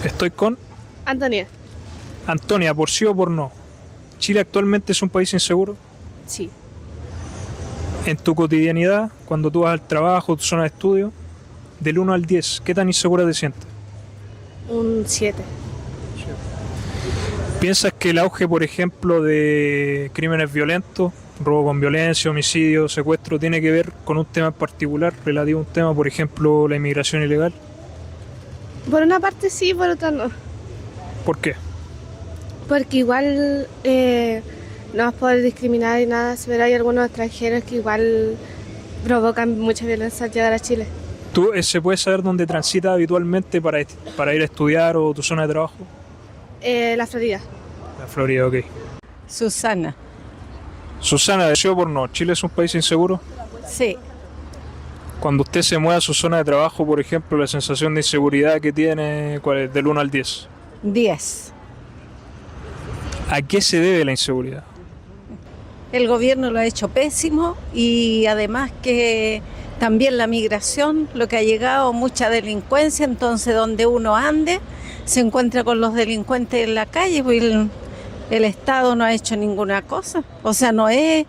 Estoy con Antonia. Antonia, por sí o por no. ¿Chile actualmente es un país inseguro? Sí. En tu cotidianidad, cuando tú vas al trabajo, tu zona de estudio, del 1 al 10, ¿qué tan insegura te sientes? Un 7. ¿Piensas que el auge, por ejemplo, de crímenes violentos, robo con violencia, homicidio, secuestro, tiene que ver con un tema en particular, relativo a un tema, por ejemplo, la inmigración ilegal? Por una parte sí, por otra no. ¿Por qué? Porque igual no es por discriminar y nada, pero hay algunos extranjeros que igual provocan mucha violencia al llegar a Chile. ¿Tú se puede saber dónde transitas habitualmente para ir a estudiar o tu zona de trabajo? La Florida. La Florida, ok. Susana. Susana, ¿de sí o por no? ¿Chile es un país inseguro? Sí. Cuando usted se mueve a su zona de trabajo, por ejemplo, la sensación de inseguridad que tiene, ¿cuál es? Del 1 al 10. 10. ¿A qué se debe la inseguridad? El gobierno lo ha hecho pésimo y además que también la migración, lo que ha llegado, mucha delincuencia, entonces donde uno ande se encuentra con los delincuentes en la calle, pues el Estado no ha hecho ninguna cosa. O sea, no es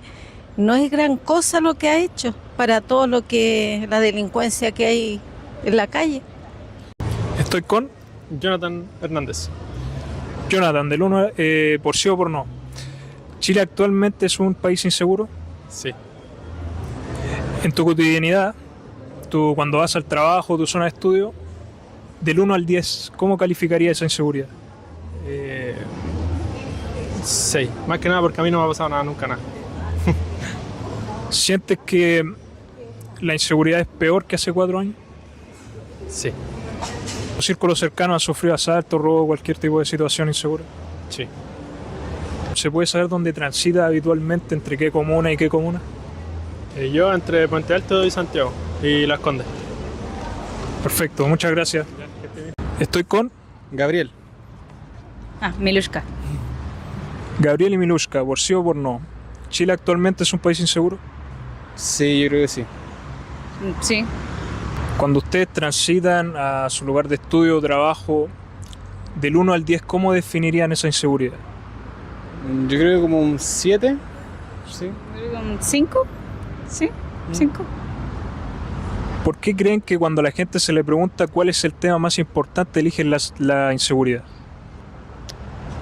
gran cosa lo que ha hecho para todo lo que la delincuencia que hay en la calle. Estoy con Jonathan Hernández. Jonathan, del 1 por sí o por no. ¿Chile actualmente es un país inseguro? Sí. En tu cotidianidad, tú cuando vas al trabajo, tu zona de estudio, del 1 al 10, ¿cómo calificaría esa inseguridad? 6. Más que nada porque a mí no me ha pasado nada, nunca nada. ¿Sientes que la inseguridad es peor que hace 4 años? Sí. ¿Tu círculo cercano ha sufrido asalto, robo, cualquier tipo de situación insegura? Sí. ¿Se puede saber dónde transita habitualmente, entre qué comuna y qué comuna? Yo entre Puente Alto y Santiago y Las Condes. Perfecto, muchas gracias. Estoy con Gabriel. Milushka. Gabriel y Milushka, por sí o por no. ¿Chile actualmente es un país inseguro? Sí, yo creo que sí. Sí. Cuando ustedes transitan a su lugar de estudio o trabajo, del 1 al 10, ¿cómo definirían esa inseguridad? Yo creo que como un 7. Sí. ¿Un 5? Sí, 5. ¿Por qué creen que cuando a la gente se le pregunta cuál es el tema más importante, eligen la inseguridad?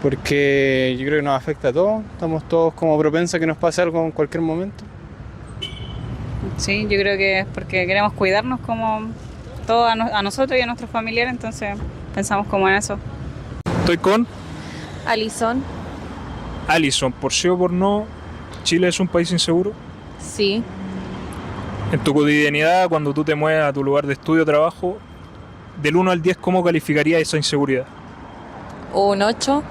Porque yo creo que nos afecta a todos. Estamos todos como propensos a que nos pase algo en cualquier momento. Sí, yo creo que es porque queremos cuidarnos como todo a nosotros y a nuestros familiares, entonces pensamos como en eso. Estoy con Alison. Alison, por sí o por no, ¿Chile es un país inseguro? Sí. En tu cotidianidad, cuando tú te mueves a tu lugar de estudio o trabajo, del 1 al 10, ¿cómo calificaría esa inseguridad? Un 8.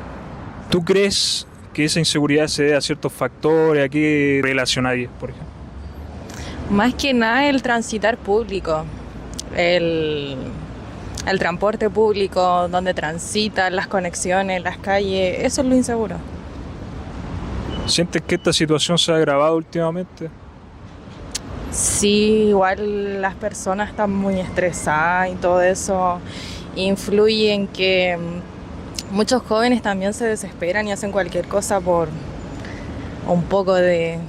¿Tú crees que esa inseguridad se debe a ciertos factores? ¿A qué relacionarías, por ejemplo? Más que nada el transitar público, el transporte público, donde transitan las conexiones, las calles, eso es lo inseguro. ¿Sientes que esta situación se ha agravado últimamente? Sí, igual las personas están muy estresadas y todo eso influye en que muchos jóvenes también se desesperan y hacen cualquier cosa por un poco de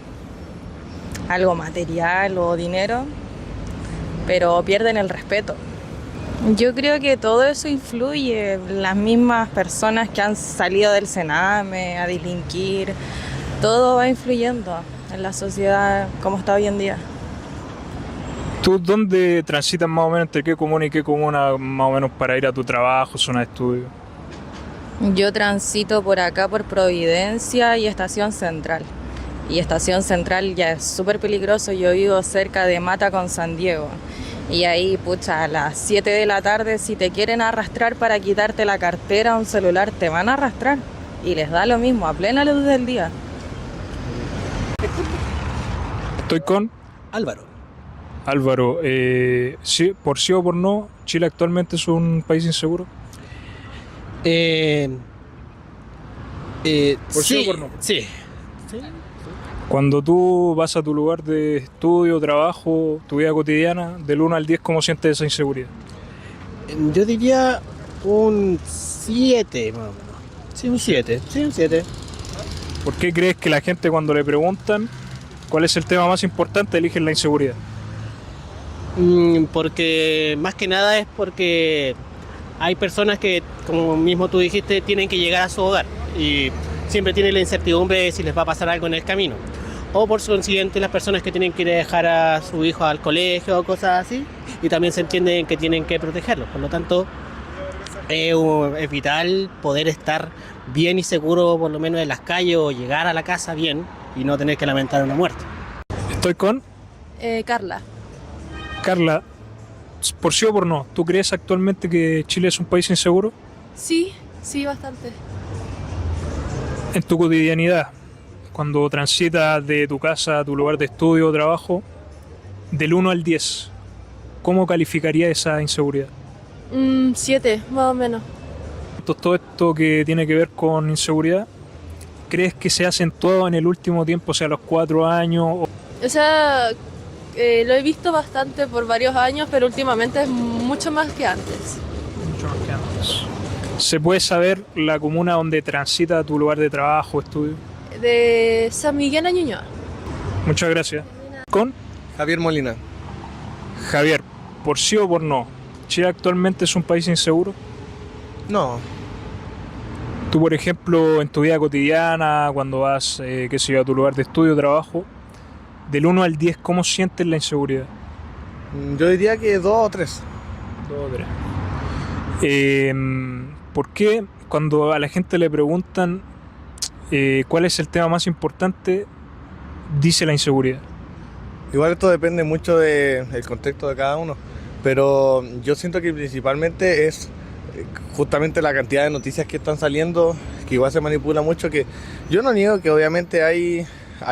algo material o dinero, pero pierden el respeto. Yo creo que todo eso influye, las mismas personas que han salido del Sename a delinquir, todo va influyendo en la sociedad como está hoy en día. ¿Tú dónde transitas más o menos, entre qué comuna y qué comuna, más o menos para ir a tu trabajo, zona de estudio? Yo transito por acá por Providencia y Estación Central. Y Estación Central ya es súper peligroso, yo vivo cerca de Mata con San Diego. Y ahí, pucha, a las 7 de la tarde, si te quieren arrastrar para quitarte la cartera o un celular, te van a arrastrar. Y les da lo mismo, a plena luz del día. Estoy con Álvaro. Álvaro. Sí, por sí o por no, ¿Chile actualmente es un país inseguro? ¿Por sí o por no? Sí. Cuando tú vas a tu lugar de estudio, trabajo, tu vida cotidiana, del 1 al 10, ¿cómo sientes esa inseguridad? Yo diría Un 7 más o menos. Sí, un 7. Sí, un 7. ¿Por qué crees que la gente cuando le preguntan cuál es el tema más importante eligen la inseguridad? Porque más que nada es porque hay personas que, como mismo tú dijiste, tienen que llegar a su hogar y siempre tienen la incertidumbre de si les va a pasar algo en el camino. O por consiguiente las personas que tienen que ir a dejar a su hijo al colegio o cosas así, y también se entienden que tienen que protegerlos. Por lo tanto, es vital poder estar bien y seguro por lo menos en las calles o llegar a la casa bien y no tener que lamentar una muerte. Estoy con Carla. Carla. Por sí o por no, ¿tú crees actualmente que Chile es un país inseguro? Sí, bastante. En tu cotidianidad, cuando transitas de tu casa a tu lugar de estudio o trabajo, del 1 al 10, ¿cómo calificaría esa inseguridad? 7, más o menos. Todo esto que tiene que ver con inseguridad, ¿crees que se ha acentuado en el último tiempo, o sea, los 4 años? O sea, lo he visto bastante por varios años, pero últimamente es mucho más que antes. Mucho más que antes. ¿Se puede saber la comuna donde transita tu lugar de trabajo, estudio? De San Miguel a Ñuñoa. Muchas gracias. ¿Con? Javier Molina. Javier, ¿por sí o por no? ¿Chile actualmente es un país inseguro? No, Tú, por ejemplo, en tu vida cotidiana, cuando vas, qué sé yo, a tu lugar de estudio o trabajo, del 1 al 10, ¿cómo sientes la inseguridad? yo diría que 2 o 3. 2 o 3. ¿Por qué cuando a la gente le preguntan cuál es el tema más importante, dice la inseguridad? Igual esto depende mucho del contexto de cada uno, pero yo siento que principalmente es justamente la cantidad de noticias que están saliendo, que igual se manipula mucho, que yo no niego que obviamente hay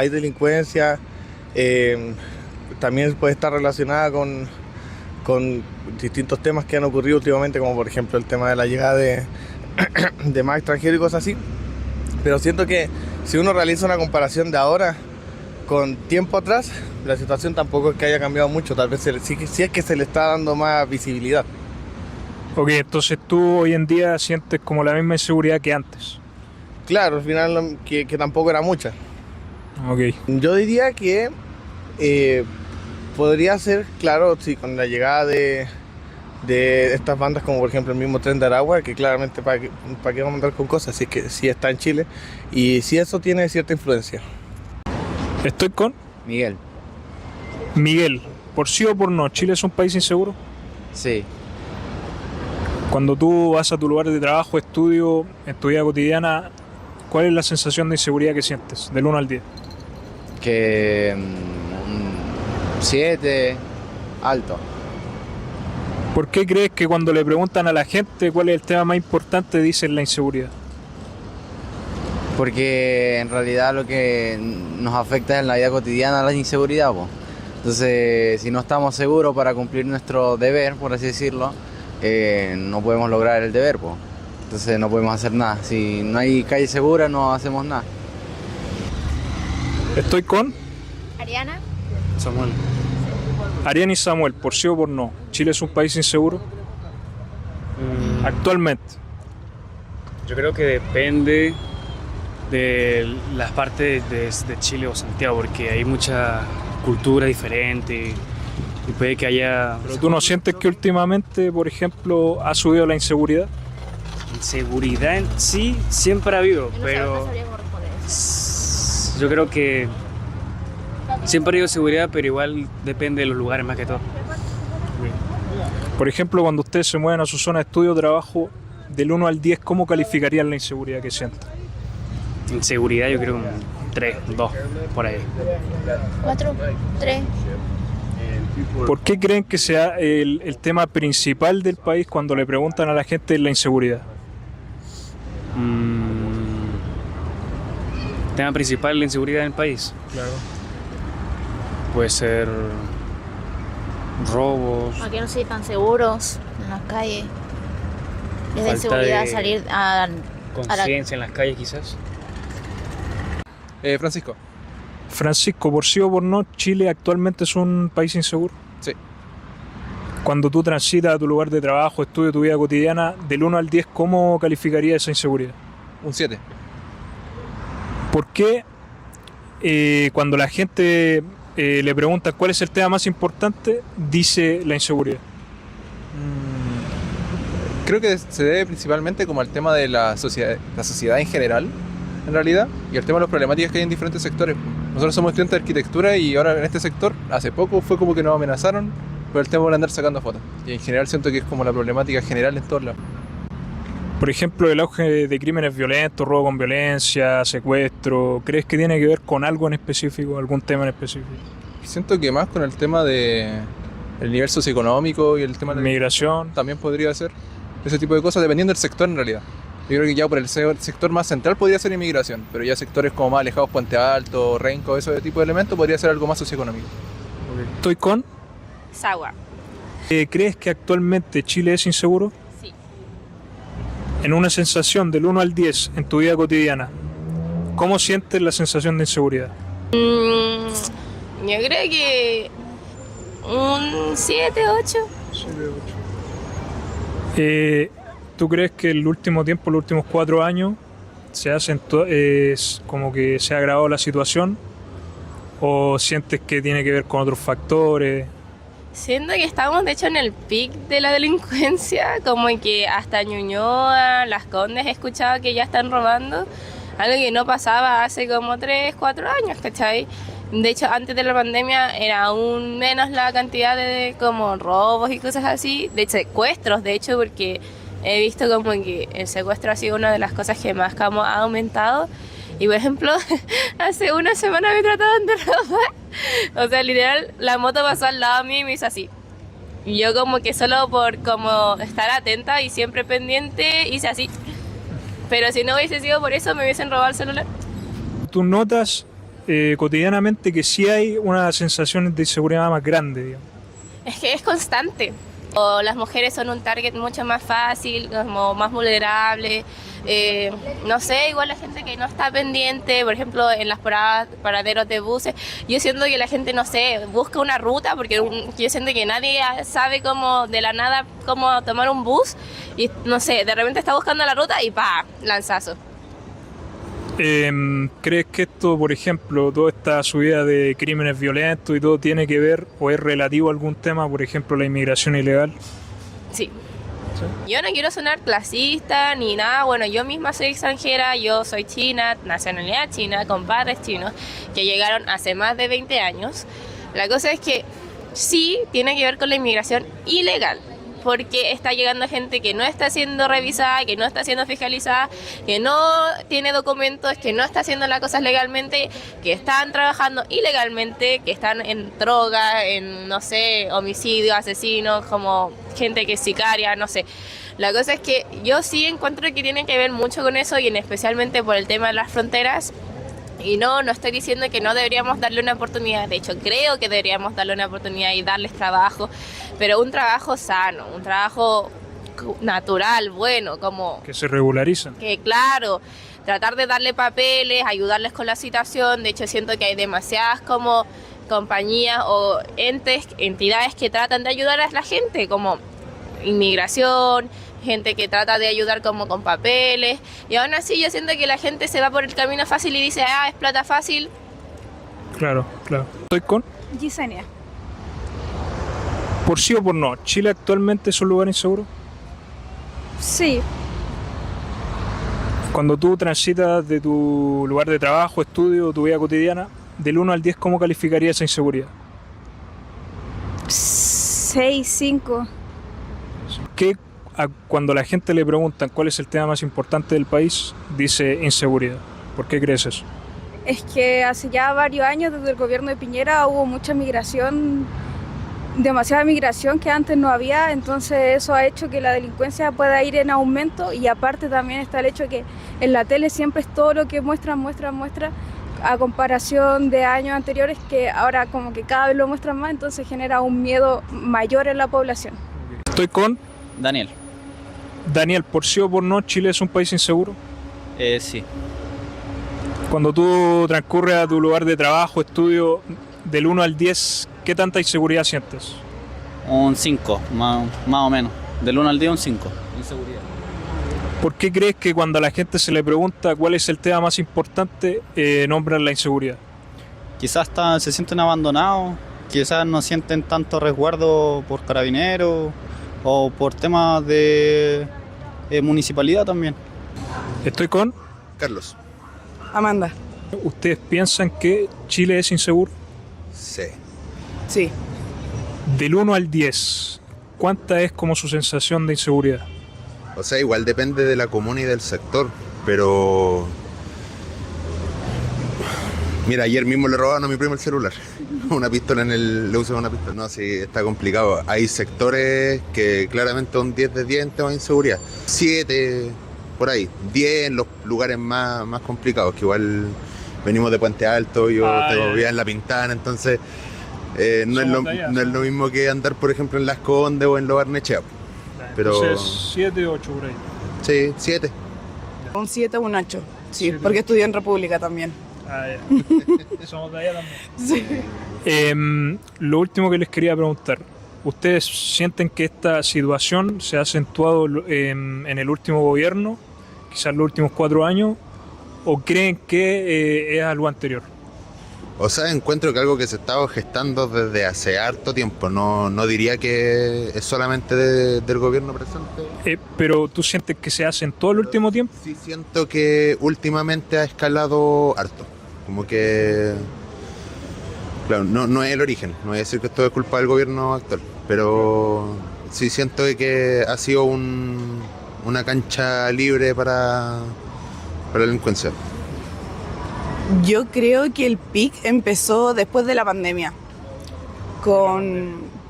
delincuencia, también puede estar relacionada con distintos temas que han ocurrido últimamente, como por ejemplo el tema de la llegada de más extranjeros y cosas así, pero siento que si uno realiza una comparación de ahora con tiempo atrás, la situación tampoco es que haya cambiado mucho, tal vez sí es que se le está dando más visibilidad. Ok, entonces tú hoy en día sientes como la misma inseguridad que antes. Claro, al final que tampoco era mucha. Ok. Yo diría que podría ser, claro, sí, con la llegada de estas bandas como por ejemplo el mismo Tren de Aragua, que claramente para qué vamos a andar con cosas, si es que sí está en Chile, y sí eso tiene cierta influencia. Estoy con Miguel. Miguel. ¿Por sí o por no? ¿Chile es un país inseguro? Sí. Cuando tú vas a tu lugar de trabajo, estudio, en tu vida cotidiana, ¿cuál es la sensación de inseguridad que sientes? Del 1 al 10. Que 7, alto. ¿Por qué crees que cuando le preguntan a la gente cuál es el tema más importante dicen la inseguridad? Porque en realidad lo que nos afecta en la vida cotidiana es la inseguridad, po. Entonces, si no estamos seguros para cumplir nuestro deber, por así decirlo, no podemos lograr el deber, po. Entonces no podemos hacer nada. Si no hay calle segura, no hacemos nada. Estoy con Ariana. Samuel. Ariana y Samuel. ¿Por sí o por no? ¿Chile es un país inseguro? Actualmente. Yo creo que depende de las partes de Chile o Santiago, porque hay mucha cultura diferente y puede que haya... ¿Pero tú no sientes que últimamente, por ejemplo, ha subido la inseguridad? Inseguridad en sí siempre ha habido, pero yo creo que siempre ha habido seguridad, pero igual depende de los lugares más que todo. Por ejemplo, cuando ustedes se mueven a su zona de estudio o trabajo, del 1 al 10, ¿cómo calificarían la inseguridad que sienten? Inseguridad yo creo un 3, 2, por ahí. 4, 3. ¿Por qué creen que sea el tema principal del país cuando le preguntan a la gente la inseguridad? Tema principal, la inseguridad en el país. Claro. Puede ser robos. Aquí no se tan seguros en las calles. Es de Falta inseguridad de salir a conciencia en las calles quizás. Francisco. Francisco, ¿por sí o por no, Chile actualmente es un país inseguro? Sí. Cuando tú transitas a tu lugar de trabajo, estudio, tu vida cotidiana, del 1 al 10, ¿cómo calificarías esa inseguridad? Un 7. ¿Por qué cuando la gente le pregunta cuál es el tema más importante, dice la inseguridad? Creo que se debe principalmente como al tema de la sociedad en general, en realidad, y el tema de las problemáticas que hay en diferentes sectores. Nosotros somos estudiantes de arquitectura y ahora en este sector, hace poco fue como que nos amenazaron por el tema de andar sacando fotos. Y en general siento que es como la problemática general en todos lados. Por ejemplo, el auge de crímenes violentos, robo con violencia, secuestro, ¿crees que tiene que ver con algo en específico, algún tema en específico? Siento que más con el tema de el nivel socioeconómico y el tema de migración también podría ser ese tipo de cosas, dependiendo del sector en realidad. Yo creo que ya por el sector más central podría ser inmigración, pero ya sectores como más alejados, Puente Alto, Renco, ese tipo de elementos, podría ser algo más socioeconómico. Estoy con Sagua. ¿Crees que actualmente Chile es inseguro? Sí. En una sensación del 1 al 10 en tu vida cotidiana, ¿cómo sientes la sensación de inseguridad? Yo creo que un 7, 8. ¿Tú crees que el último tiempo, los últimos 4 años, es como que se ha agravado la situación? ¿O sientes que tiene que ver con otros factores? Siento que estamos de hecho en el pic de la delincuencia, como que hasta Ñuñoa, Las Condes he escuchado que ya están robando, algo que no pasaba hace como 3, 4 años, ¿cachai? De hecho, antes de la pandemia era aún menos la cantidad de como robos y cosas así, de secuestros, de hecho, porque he visto como que el secuestro ha sido una de las cosas que más como ha aumentado. Y por ejemplo, hace una semana me trataban de robar. O sea, literal, la moto pasó al lado mío y me hizo así. Y yo como que solo por como estar atenta y siempre pendiente hice así. Pero si no hubiese sido por eso me hubiesen robado el celular. ¿Tú notas cotidianamente que sí hay una sensación de inseguridad más grande, digamos? Es que es constante. O las mujeres son un target mucho más fácil, como más vulnerable. No sé, igual la gente que no está pendiente, por ejemplo, en las paraderos de buses, yo siento que la gente, no sé, busca una ruta, porque yo siento que nadie sabe cómo, de la nada, cómo tomar un bus, y no sé, de repente está buscando la ruta y ¡pa! Lanzazo. ¿Crees que esto, por ejemplo, toda esta subida de crímenes violentos y todo tiene que ver o es relativo a algún tema, por ejemplo, la inmigración ilegal? Sí. Yo no quiero sonar clasista ni nada, bueno, yo misma soy extranjera, yo soy china, nacionalidad china, con padres chinos que llegaron hace más de 20 años. La cosa es que sí tiene que ver con la inmigración ilegal, porque está llegando gente que no está siendo revisada, que no está siendo fiscalizada, que no tiene documentos, que no está haciendo las cosas legalmente, que están trabajando ilegalmente, que están en droga, en, no sé, homicidio, asesinos, como gente que es sicaria, no sé. La cosa es que yo sí encuentro que tiene que ver mucho con eso y especialmente por el tema de las fronteras. Y no estoy diciendo que no deberíamos darle una oportunidad, de hecho creo que deberíamos darle una oportunidad y darles trabajo, pero un trabajo sano, un trabajo natural, bueno, como... Que se regularizan. Que claro, tratar de darle papeles, ayudarles con la situación, de hecho siento que hay demasiadas como compañías o entidades que tratan de ayudar a la gente, como inmigración, gente que trata de ayudar como con papeles, y aún así yo siento que la gente se va por el camino fácil y dice, es plata fácil. Claro. ¿Estoy con? Yesenia. ¿Por sí o por no? ¿Chile actualmente es un lugar inseguro? Sí. Cuando tú transitas de tu lugar de trabajo, estudio, tu vida cotidiana, del 1 al 10, ¿cómo calificarías esa inseguridad? 6, 5. Cuando la gente le preguntan cuál es el tema más importante del país, dice inseguridad. ¿Por qué crees eso? Es que hace ya varios años, desde el gobierno de Piñera, hubo mucha migración, demasiada migración que antes no había, entonces eso ha hecho que la delincuencia pueda ir en aumento, y aparte también está el hecho que en la tele siempre es todo lo que muestra, a comparación de años anteriores, que ahora como que cada vez lo muestran más, entonces genera un miedo mayor en la población. Estoy con Daniel. Daniel, ¿por sí o por no Chile es un país inseguro? Sí. Cuando tú transcurres a tu lugar de trabajo, estudio, del 1 al 10, ¿qué tanta inseguridad sientes? Un 5, más o menos. Del 1 al 10, un 5. Inseguridad. ¿Por qué crees que cuando a la gente se le pregunta cuál es el tema más importante, nombran la inseguridad? Quizás se sienten abandonados, quizás no sienten tanto resguardo por carabineros o por temas de municipalidad también. Estoy con Carlos. Amanda. ¿Ustedes piensan que Chile es inseguro? Sí. Sí. Del 1 al 10, ¿cuánta es como su sensación de inseguridad? O sea, igual depende de la comuna y del sector, pero... Mira, ayer mismo le robaron a mi primo el celular. Una pistola le usan una pistola. No, sí, está complicado. Hay sectores que claramente un 10 de 10 en temas de inseguridad. 7, por ahí. 10 en los lugares más complicados, que igual venimos de Puente Alto, yo vivía en La Pintana, entonces no es lo mismo que andar, por ejemplo, en Las Condes o en Lo Barnechea. Pero... Entonces, 7, 8 por ahí. Sí, 7. Un 7 o un 8. Sí, porque estudié en República también. Ya. Somos de allá también. Sí. Lo último que les quería preguntar. ¿Ustedes sienten que esta situación se ha acentuado en el último gobierno, quizás los últimos 4 años, o creen que es algo anterior? O sea, encuentro que algo que se estaba gestando desde hace harto tiempo. No diría que es solamente del gobierno presente. ¿Pero tú sientes que se hace en todo el último tiempo? Sí, siento que últimamente ha escalado harto. Como que... Claro, no es el origen. No voy a decir que esto es culpa del gobierno actual. Pero sí siento que ha sido una cancha libre para la delincuencia. Yo creo que el pic empezó después de la pandemia,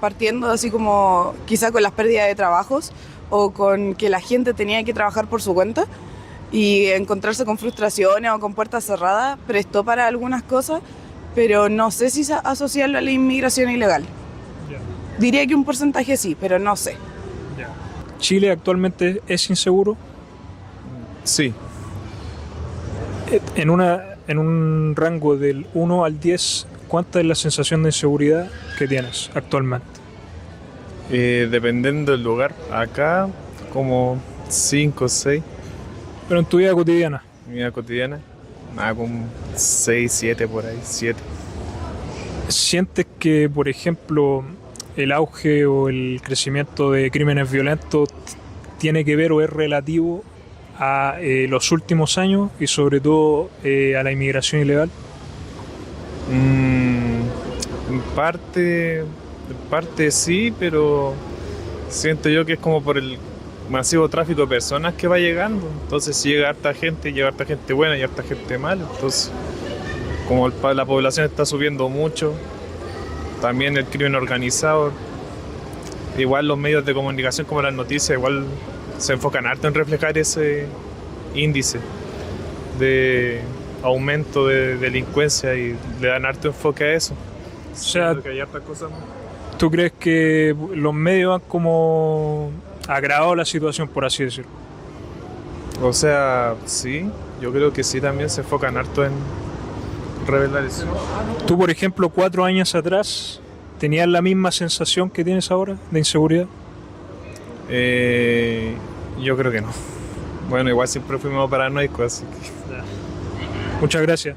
partiendo así como quizá con las pérdidas de trabajos o con que la gente tenía que trabajar por su cuenta y encontrarse con frustraciones o con puertas cerradas, prestó para algunas cosas, pero no sé si asociarlo a la inmigración ilegal. Diría que un porcentaje sí, pero no sé. ¿Chile actualmente es inseguro? Sí. En un rango del 1 al 10, ¿cuánta es la sensación de inseguridad que tienes actualmente? Dependiendo del lugar. Acá, como 5 o 6. ¿Pero en tu vida cotidiana? Mi vida cotidiana, como 6, 7 por ahí, 7. ¿Sientes que, por ejemplo, el auge o el crecimiento de crímenes violentos tiene que ver o es relativo a los últimos años y sobre todo a la inmigración ilegal? En parte sí, pero siento yo que es como por el masivo tráfico de personas que va llegando. Entonces si llega harta gente buena y harta gente mala, entonces como la población está subiendo mucho, también el crimen organizado, igual los medios de comunicación como las noticias igual se enfocan harto en reflejar ese índice de aumento de delincuencia y le dan harto enfoque a eso. O sea, que hay hartas cosas más. ¿Tú crees que los medios han como agravado la situación, por así decirlo? O sea, sí, yo creo que sí, también se enfocan harto en revelar eso. ¿Tú, por ejemplo, 4 años atrás tenías la misma sensación que tienes ahora de inseguridad? Yo creo que no. Bueno, igual siempre fuimos paranoicos, así que... Muchas gracias.